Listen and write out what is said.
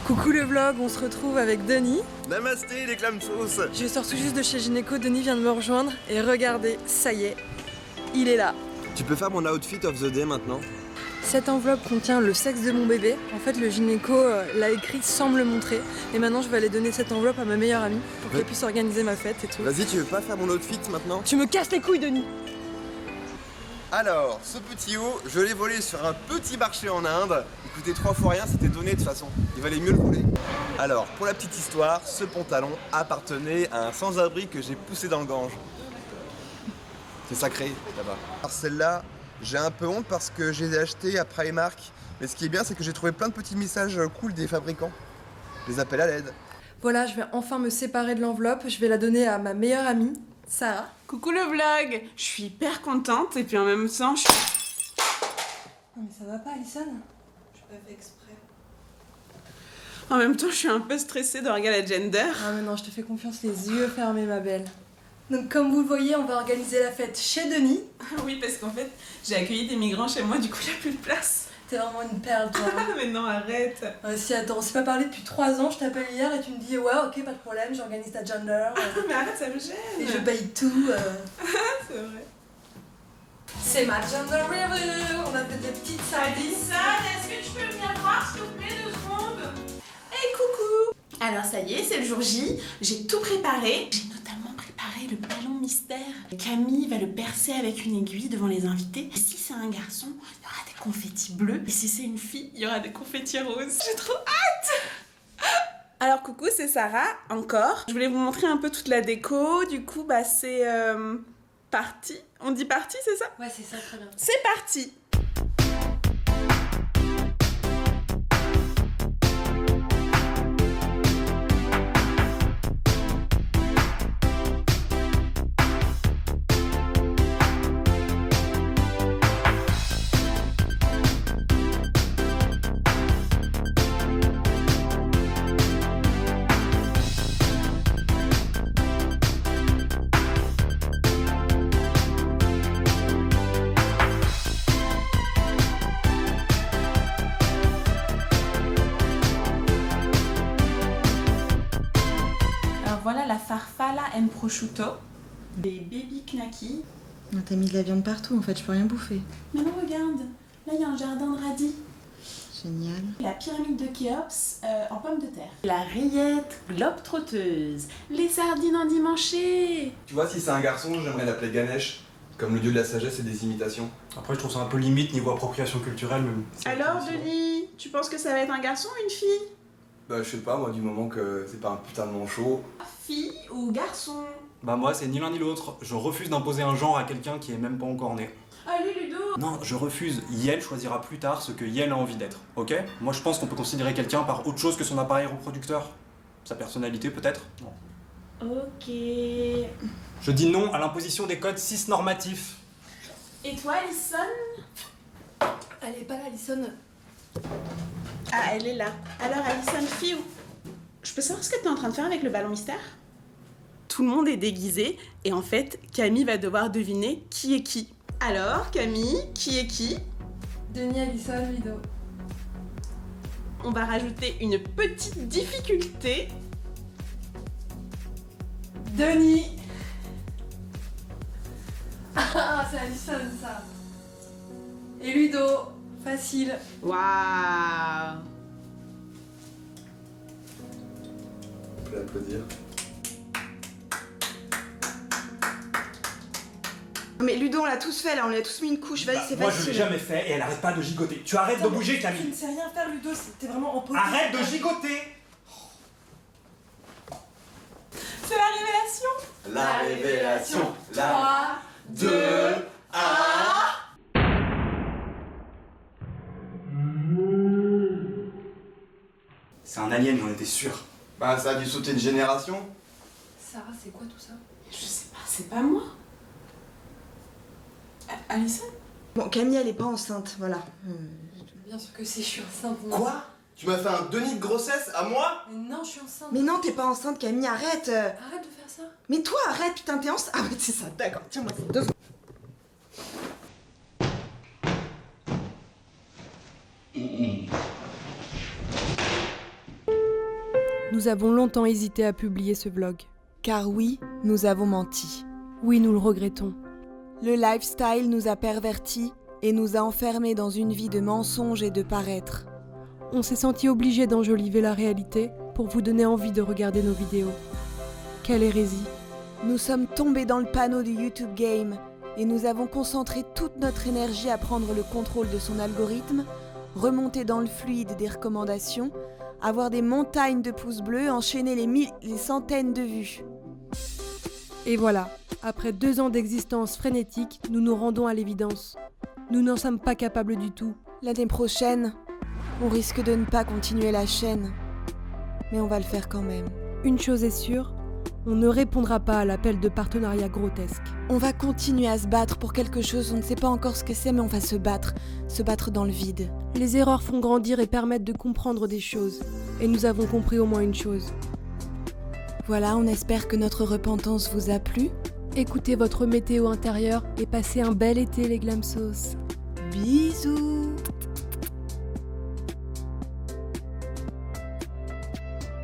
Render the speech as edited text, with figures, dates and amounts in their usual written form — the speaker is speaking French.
Coucou le vlog, on se retrouve avec Denis. Namasté les clames sauce. Je sors tout juste de chez Gynéco, Denis vient de me rejoindre et regardez, ça y est, il est là. Tu peux faire mon outfit of the day maintenant? Cette enveloppe contient le sexe de mon bébé. En fait, le gynéco l'a écrit sans me le montrer. Et maintenant, je vais aller donner cette enveloppe à ma meilleure amie pour qu'elle puisse organiser ma fête et tout. Vas-y, tu veux pas faire mon outfit maintenant? Tu me casses les couilles, Denis! Alors, ce petit haut, je l'ai volé sur un petit marché en Inde. Il coûtait 3 fois rien, c'était donné de toute façon. Il valait mieux le voler. Alors, pour la petite histoire, ce pantalon appartenait à un sans-abri que j'ai poussé dans le Gange. C'est sacré, là-bas. Alors celle-là, j'ai un peu honte parce que je les ai achetées à Primark. Mais ce qui est bien, c'est que j'ai trouvé plein de petits messages cool des fabricants. Je les appelle à l'aide. Voilà, je vais enfin me séparer de l'enveloppe. Je vais la donner à ma meilleure amie, Sarah. Coucou le vlog. Je suis hyper contente et puis en même temps je suis... Non mais ça va pas, Alison? Je pas fait exprès. En même temps je suis un peu stressée de regarder la gender. Ah mais non, je te fais confiance, les yeux fermés, ma belle. Donc comme vous le voyez, on va organiser la fête chez Denis. Oui, parce qu'en fait j'ai accueilli des migrants chez moi, du coup il n'y a plus de place. T'es vraiment une perle, toi. Mais non, arrête. Si, attends, on s'est pas parlé depuis 3 ans, je t'appelle hier et tu me dis ouais, ok, pas de problème, j'organise ta gender. Mais arrête, ça me gêne. Et je paye tout. C'est vrai. C'est ma gender review. On a fait des petites sardines. est-ce que tu peux venir voir s'il vous plaît 2 secondes? Hey, coucou. Alors ça y est, c'est le jour J, j'ai tout préparé. J'ai notamment préparé le ballon mystère. Camille va le percer avec une aiguille devant les invités. Et si c'est un garçon, il y aura des confettis bleus. Et si c'est une fille, il y aura des confettis roses. J'ai trop hâte. Alors coucou, c'est Sarah, encore. Je voulais vous montrer un peu toute la déco. Du coup, bah c'est parti. On dit parti, c'est ça? Ouais, c'est ça, très bien. C'est parti. Voilà la farfalla en prosciutto, des baby knackis. Non, t'as mis de la viande partout, en fait, je peux rien bouffer. Mais non, regarde, là il y a un jardin de radis. Génial. La pyramide de Khéops en pommes de terre. La rillette globe-trotteuse. Les sardines endimanchées. Tu vois, si c'est un garçon, j'aimerais l'appeler Ganesh. Comme le dieu de la sagesse et des imitations. Après, je trouve ça un peu limite niveau appropriation culturelle. Même. Alors, Denis, tu penses que ça va être un garçon ou une fille? Bah, je sais pas, moi, du moment que c'est pas un putain de manchot. Fille ou garçon? Bah, moi, c'est ni l'un ni l'autre. Je refuse d'imposer un genre à quelqu'un qui est même pas encore né. Allez, Ludo. Non, je refuse. Yel choisira plus tard ce que Yel a envie d'être, ok? Moi, je pense qu'on peut considérer quelqu'un par autre chose que son appareil reproducteur. Sa personnalité, peut-être? Non. Ok. Je dis non à l'imposition des codes cis-normatifs. Et toi, Alison? Elle est pas là, Alison. Ah, elle est là. Alors, Alison, fille ou... Je peux savoir ce que tu es en train de faire avec le ballon mystère? Tout le monde est déguisé et en fait, Camille va devoir deviner qui est qui. Alors, Camille, qui est qui? Denis, Alison, Ludo. On va rajouter une petite difficulté. Denis. Ah, c'est Alison, ça. Et Ludo. Facile. Waouh! On peut l'applaudir. Mais Ludo, on l'a tous fait là, on lui a tous mis une couche, vas-y, c'est moi, facile. je l'ai jamais fait et elle arrête pas de gigoter. Tu arrêtes de bouger, Tu Camille. ne sais rien faire, Ludo, t'es vraiment en pause. Arrête de gigoter. C'est la révélation! La révélation. 3, 2, 1. C'est un alien, j'en étais sûr. Bah, ça a dû sauter une génération. Sarah, c'est quoi tout ça? Je sais pas, c'est pas moi. Alison? Bon, Camille, elle est pas enceinte, voilà. Bien sûr que si, je suis enceinte. moi. Quoi? Tu m'as fait un Denis de grossesse à moi? Mais non, je suis enceinte. Mais non, t'es pas enceinte, Camille, arrête. Arrête de faire ça. Mais toi, arrête, putain, t'es enceinte. Ah ouais, c'est ça, d'accord, tiens-moi ça, 2 secondes. Nous avons longtemps hésité à publier ce vlog. Car oui, nous avons menti. Oui, nous le regrettons. Le lifestyle nous a pervertis et nous a enfermés dans une vie de mensonges et de paraître. On s'est senti obligé d'enjoliver la réalité pour vous donner envie de regarder nos vidéos. Quelle hérésie! Nous sommes tombés dans le panneau du YouTube Game et nous avons concentré toute notre énergie à prendre le contrôle de son algorithme, remonter dans le fluide des recommandations, avoir des montagnes de pouces bleus, enchaîner les centaines de vues. Et voilà, après 2 ans d'existence frénétique, nous nous rendons à l'évidence. Nous n'en sommes pas capables du tout. L'année prochaine, on risque de ne pas continuer la chaîne, mais on va le faire quand même. Une chose est sûre, on ne répondra pas à l'appel de partenariat grotesque. On va continuer à se battre pour quelque chose, on ne sait pas encore ce que c'est, mais on va se battre dans le vide. Les erreurs font grandir et permettent de comprendre des choses. Et nous avons compris au moins une chose. Voilà, on espère que notre repentance vous a plu. Écoutez votre météo intérieure et passez un bel été les Glamsos. Bisous.